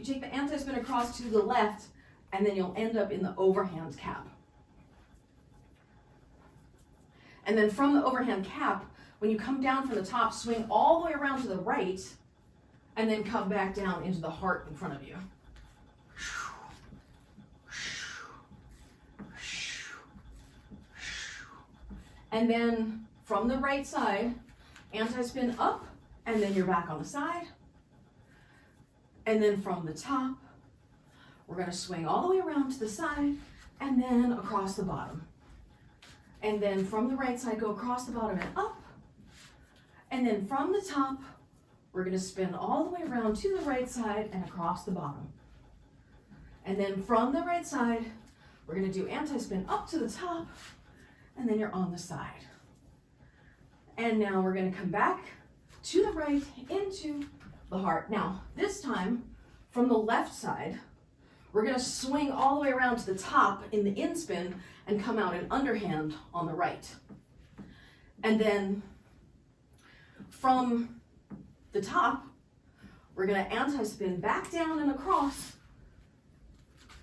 you take the anti-spin across to the left, and then you'll end up in the overhand cap. And then from the overhand cap, when you come down from the top, swing all the way around to the right, and then come back down into the heart in front of you. And then from the right side, anti-spin up, and then you're back on the side. And then from the top, we're going to swing all the way around to the side, and then across the bottom. And then from the right side, go across the bottom and up. And then from the top, we're going to spin all the way around to the right side and across the bottom. And then from the right side, we're going to do anti-spin up to the top, and then you're on the side. And now we're going to come back to the right into the heart. Now, this time, from the left side, we're going to swing all the way around to the top in the in spin and come out in underhand on the right. And then from the top, we're going to anti-spin back down and across.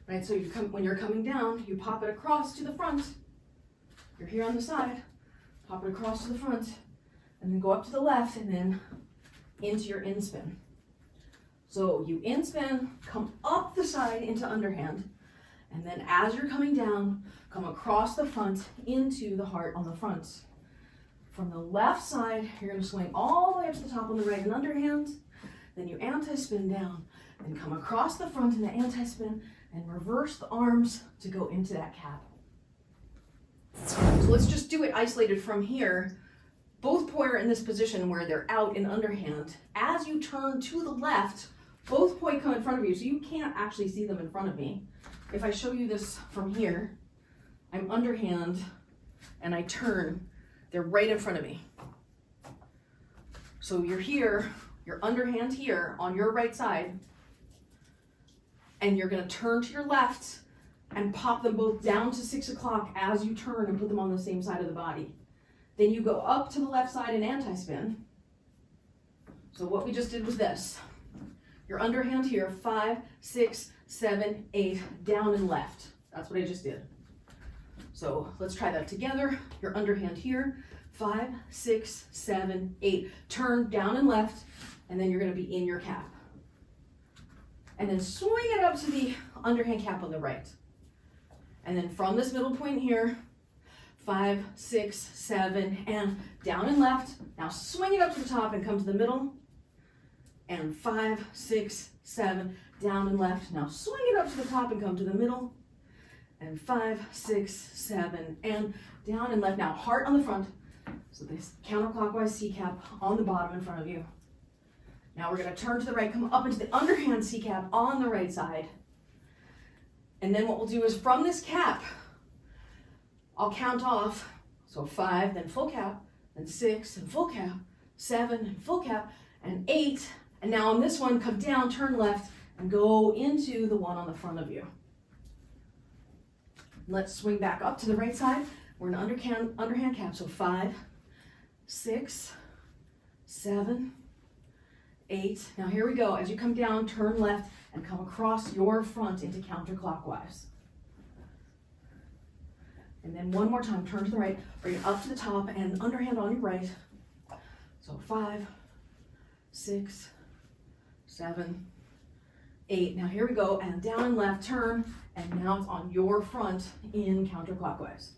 Right, so when you're coming down, you pop it across to the front. You're here on the side, pop it across to the front, and then go up to the left and then into your in spin. So you in spin, come up the side into underhand, and then as you're coming down, come across the front into the heart on the front. From the left side, you're going to swing all the way up to the top on the right in underhand, then you anti-spin down, and come across the front in the anti-spin, and reverse the arms to go into that cap. So let's just do it isolated from here. Both poi are in this position where they're out in underhand. As you turn to the left, both poi come in front of you, so you can't actually see them in front of me. If I show you this from here, I'm underhand and I turn, they're right in front of me. So you're here, you're underhand here on your right side, and you're going to turn to your left and pop them both down to 6 o'clock as you turn and put them on the same side of the body. Then you go up to the left side and anti-spin. So what we just did was this. Your underhand here, 5, 6, 7, 8, down and left. That's what I just did. So let's try that together. Your underhand here, 5, 6, 7, 8. Turn down and left, and then you're going to be in your cap. And then swing it up to the underhand cap on the right. And then from this middle point here, 5, 6, 7, and down and left. Now swing it up to the top and come to the middle. And 5, 6, 7, down and left. Now swing it up to the top and come to the middle. And 5, 6, 7, and down and left. Now heart on the front. So this counterclockwise C cap on the bottom in front of you. Now we're going to turn to the right, come up into the underhand C cap on the right side. And then what we'll do is from this cap, I'll count off. So 5, then full cap, then 6, and full cap, 7, and full cap, and 8. And now on this one, come down, turn left, and go into the one on the front of you. Let's swing back up to the right side. We're in underhand cap, so 5, 6, 7, 8. Now here we go. As you come down, turn left and come across your front into counterclockwise. And then one more time, turn to the right, bring it up to the top and underhand on your right. So 5, 6, 7, 8. Now here we go, and down and left, turn, and now it's on your front in counterclockwise.